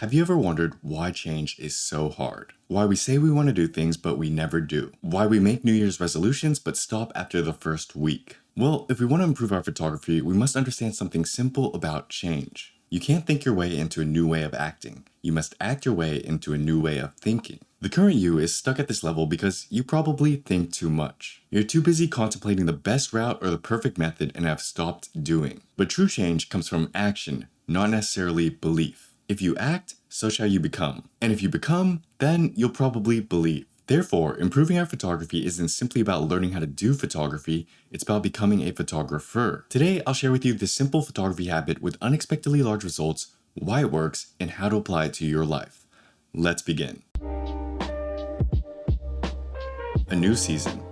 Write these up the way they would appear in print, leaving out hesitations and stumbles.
Have you ever wondered why change is so hard? Why we say we want to do things but we never do? Why we make New Year's resolutions but stop after the first week? Well, if we want to improve our photography, we must understand something simple about change. You can't think your way into a new way of acting. You must act your way into a new way of thinking. The current you is stuck at this level because you probably think too much. You're too busy contemplating the best route or the perfect method and have stopped doing. But true change comes from action, not necessarily belief. If you act, so shall you become. And if you become, then you'll probably believe. Therefore, improving our photography isn't simply about learning how to do photography, it's about becoming a photographer. Today, I'll share with you this simple photography habit with unexpectedly large results, why it works, and how to apply it to your life. Let's begin. A new season.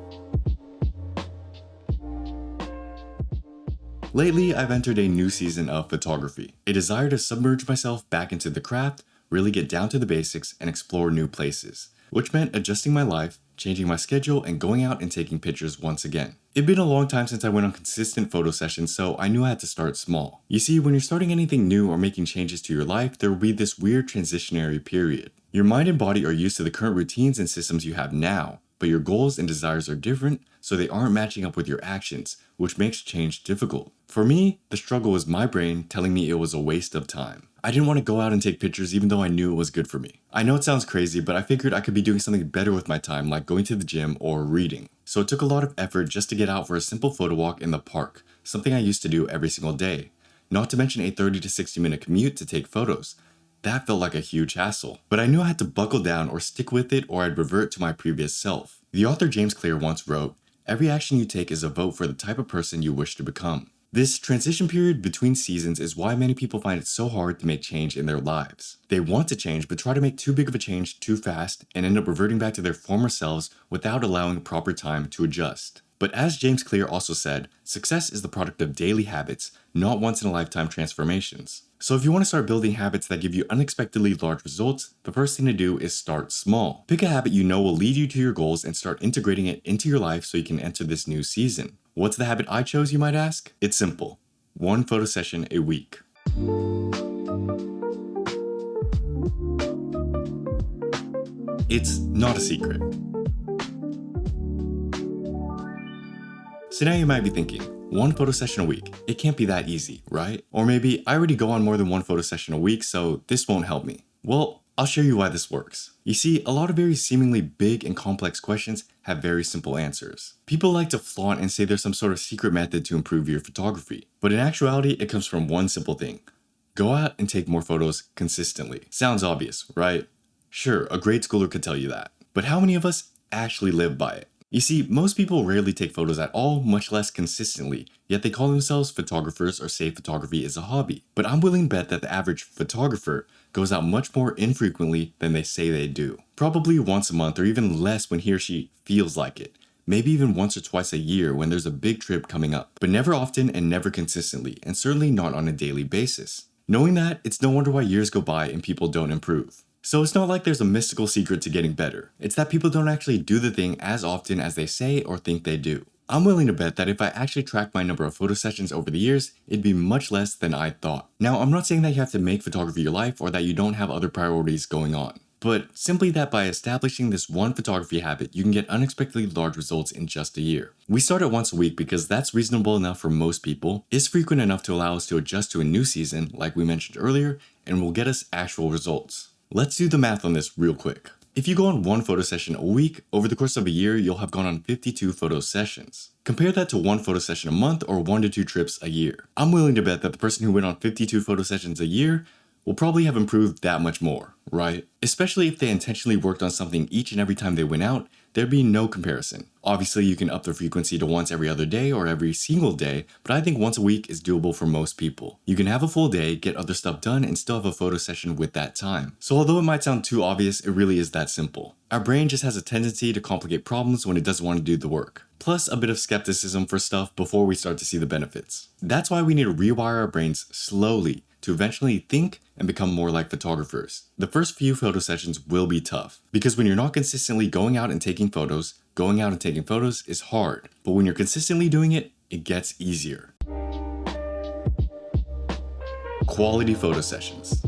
Lately, I've entered a new season of photography, a desire to submerge myself back into the craft, really get down to the basics, and explore new places, which meant adjusting my life, changing my schedule, and going out and taking pictures once again. It'd been a long time since I went on consistent photo sessions, so I knew I had to start small. You see, when you're starting anything new or making changes to your life, there will be this weird transitionary period. Your mind and body are used to the current routines and systems you have now, but your goals and desires are different, so they aren't matching up with your actions, which makes change difficult. For me, the struggle was my brain telling me it was a waste of time. I didn't want to go out and take pictures even though I knew it was good for me. I know it sounds crazy, but I figured I could be doing something better with my time, like going to the gym or reading. So it took a lot of effort just to get out for a simple photo walk in the park, something I used to do every single day. Not to mention a 30 to 60 minute commute to take photos. That felt like a huge hassle, but I knew I had to buckle down or stick with it or I'd revert to my previous self. The author James Clear once wrote, "Every action you take is a vote for the type of person you wish to become." This transition period between seasons is why many people find it so hard to make change in their lives. They want to change but try to make too big of a change too fast and end up reverting back to their former selves without allowing proper time to adjust. But as James Clear also said, success is the product of daily habits, not once-in-a-lifetime transformations. So if you want to start building habits that give you unexpectedly large results, the first thing to do is start small. Pick a habit you know will lead you to your goals and start integrating it into your life so you can enter this new season. What's the habit I chose, you might ask? It's simple. One photo session a week. It's not a secret. So now you might be thinking, one photo session a week, it can't be that easy, right? Or maybe I already go on more than one photo session a week, so this won't help me. Well, I'll show you why this works. You see, a lot of very seemingly big and complex questions have very simple answers. People like to flaunt and say there's some sort of secret method to improve your photography, but in actuality, it comes from one simple thing. Go out and take more photos consistently. Sounds obvious, right? Sure, a grade schooler could tell you that, but how many of us actually live by it? You see, most people rarely take photos at all, much less consistently, yet they call themselves photographers or say photography is a hobby. But I'm willing to bet that the average photographer goes out much more infrequently than they say they do. Probably once a month or even less when he or she feels like it. Maybe even once or twice a year when there's a big trip coming up. But never often and never consistently, and certainly not on a daily basis. Knowing that, it's no wonder why years go by and people don't improve. So it's not like there's a mystical secret to getting better. It's that people don't actually do the thing as often as they say or think they do. I'm willing to bet that if I actually tracked my number of photo sessions over the years, it'd be much less than I thought. Now, I'm not saying that you have to make photography your life or that you don't have other priorities going on, but simply that by establishing this one photography habit, you can get unexpectedly large results in just a year. We start at once a week because that's reasonable enough for most people, is frequent enough to allow us to adjust to a new season, like we mentioned earlier, and will get us actual results. Let's do the math on this real quick. If you go on one photo session a week, over the course of a year, you'll have gone on 52 photo sessions. Compare that to one photo session a month or 1 to 2 trips a year. I'm willing to bet that the person who went on 52 photo sessions a year will probably have improved that much more, right? Especially if they intentionally worked on something each and every time they went out, there'd be no comparison. Obviously, you can up the frequency to once every other day or every single day, but I think once a week is doable for most people. You can have a full day, get other stuff done, and still have a photo session with that time. So although it might sound too obvious, it really is that simple. Our brain just has a tendency to complicate problems when it doesn't want to do the work. Plus a bit of skepticism for stuff before we start to see the benefits. That's why we need to rewire our brains slowly to eventually think and become more like photographers. The first few photo sessions will be tough, because when you're not consistently going out and taking photos is hard. But when you're consistently doing it, it gets easier. Quality photo sessions.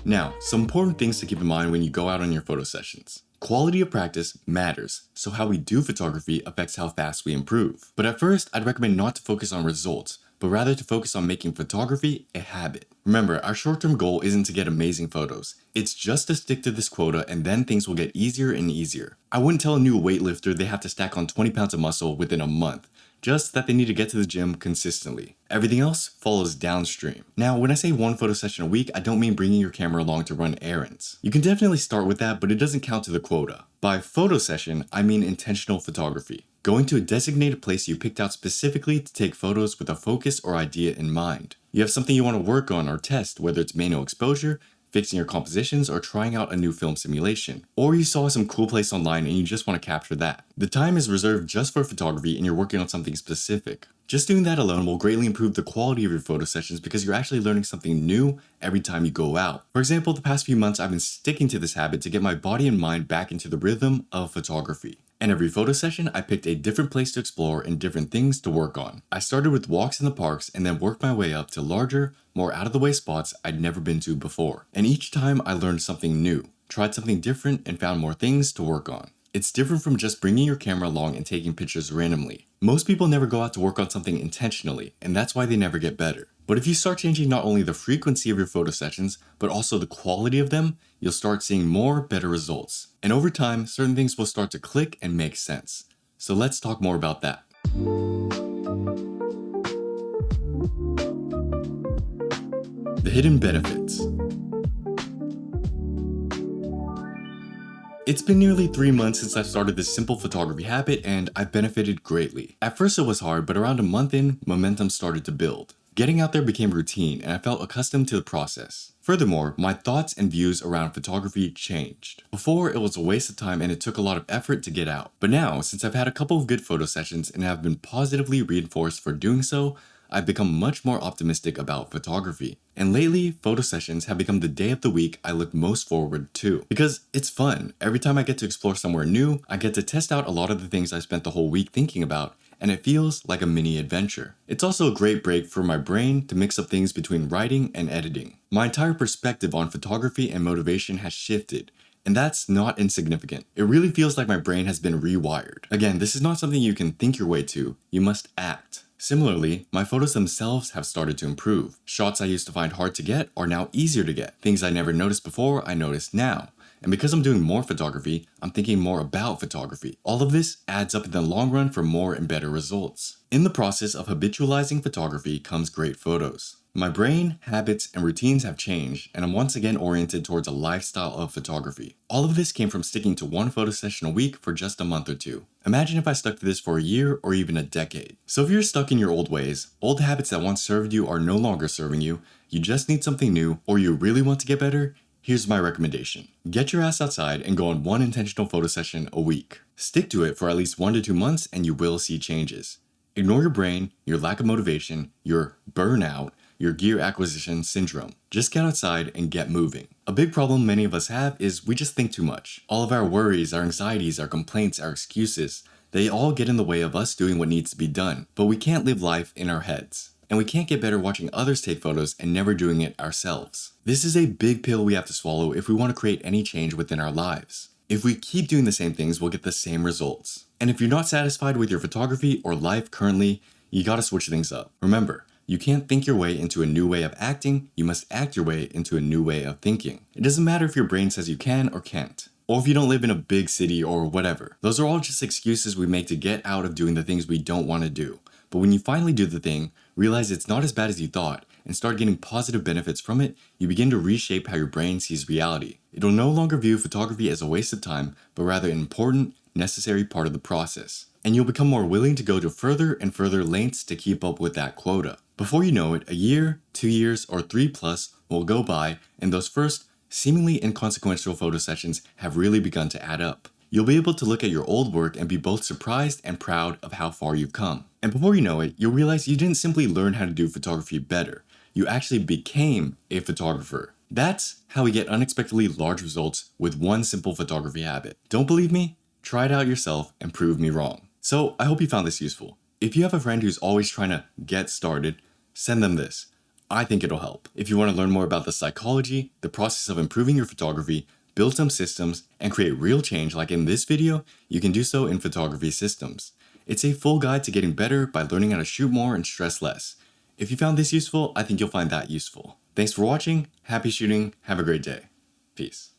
Now, some important things to keep in mind when you go out on your photo sessions. Quality of practice matters, so how we do photography affects how fast we improve. But at first, I'd recommend not to focus on results, but rather to focus on making photography a habit. Remember, our short-term goal isn't to get amazing photos. It's just to stick to this quota and then things will get easier and easier. I wouldn't tell a new weightlifter they have to stack on 20 pounds of muscle within a month, just that they need to get to the gym consistently. Everything else follows downstream. Now, when I say one photo session a week, I don't mean bringing your camera along to run errands. You can definitely start with that, but it doesn't count to the quota. By photo session, I mean intentional photography. Going to a designated place you picked out specifically to take photos with a focus or idea in mind. You have something you want to work on or test, whether it's manual exposure, fixing your compositions, or trying out a new film simulation. Or you saw some cool place online and you just want to capture that. The time is reserved just for photography and you're working on something specific. Just doing that alone will greatly improve the quality of your photo sessions because you're actually learning something new every time you go out. For example, the past few months I've been sticking to this habit to get my body and mind back into the rhythm of photography. And every photo session, I picked a different place to explore and different things to work on. I started with walks in the parks and then worked my way up to larger, more out-of-the-way spots I'd never been to before. And each time I learned something new, tried something different, and found more things to work on. It's different from just bringing your camera along and taking pictures randomly. Most people never go out to work on something intentionally, and that's why they never get better. But if you start changing not only the frequency of your photo sessions, but also the quality of them, you'll start seeing more better results. And over time, certain things will start to click and make sense. So let's talk more about that. The hidden benefits. It's been nearly 3 months since I started this simple photography habit and I've benefited greatly. At first it was hard, but around a month in, momentum started to build. Getting out there became routine and I felt accustomed to the process. Furthermore, my thoughts and views around photography changed. Before, it was a waste of time and it took a lot of effort to get out. But now, since I've had a couple of good photo sessions and have been positively reinforced for doing so, I've become much more optimistic about photography. And lately, photo sessions have become the day of the week I look most forward to. Because it's fun. Every time I get to explore somewhere new, I get to test out a lot of the things I spent the whole week thinking about, and it feels like a mini adventure. It's also a great break for my brain to mix up things between writing and editing. My entire perspective on photography and motivation has shifted, and that's not insignificant. It really feels like my brain has been rewired. Again, this is not something you can think your way to, you must act. Similarly, my photos themselves have started to improve. Shots I used to find hard to get are now easier to get. Things I never noticed before, I notice now. And because I'm doing more photography, I'm thinking more about photography. All of this adds up in the long run for more and better results. In the process of habitualizing photography comes great photos. My brain, habits, and routines have changed, and I'm once again oriented towards a lifestyle of photography. All of this came from sticking to one photo session a week for just a month or two. Imagine if I stuck to this for a year or even a decade. So if you're stuck in your old ways, old habits that once served you are no longer serving you, you just need something new, or you really want to get better, here's my recommendation. Get your ass outside and go on one intentional photo session a week. Stick to it for at least 1 to 2 months and you will see changes. Ignore your brain, your lack of motivation, your burnout, your gear acquisition syndrome. Just get outside and get moving. A big problem many of us have is we just think too much. All of our worries, our anxieties, our complaints, our excuses, they all get in the way of us doing what needs to be done. But we can't live life in our heads. And we can't get better watching others take photos and never doing it ourselves. This is a big pill we have to swallow if we want to create any change within our lives. If we keep doing the same things, we'll get the same results. And if you're not satisfied with your photography or life currently, you gotta switch things up. Remember, you can't think your way into a new way of acting, you must act your way into a new way of thinking. It doesn't matter if your brain says you can or can't, or if you don't live in a big city or whatever. Those are all just excuses we make to get out of doing the things we don't want to do. But when you finally do the thing, realize it's not as bad as you thought, and start getting positive benefits from it, you begin to reshape how your brain sees reality. It'll no longer view photography as a waste of time, but rather an important, necessary part of the process. And you'll become more willing to go to further and further lengths to keep up with that quota. Before you know it, a year, 2 years, or 3 plus will go by, and those first, seemingly inconsequential photo sessions have really begun to add up. You'll be able to look at your old work and be both surprised and proud of how far you've come. And before you know it, you'll realize you didn't simply learn how to do photography better. You actually became a photographer. That's how we get unexpectedly large results with one simple photography habit. Don't believe me? Try it out yourself and prove me wrong. So I hope you found this useful. If you have a friend who's always trying to get started, send them this. I think it'll help. If you want to learn more about the psychology, the process of improving your photography, build some systems, and create real change like in this video, you can do so in Photography Systems. It's a full guide to getting better by learning how to shoot more and stress less. If you found this useful, I think you'll find that useful. Thanks for watching, happy shooting, have a great day. Peace.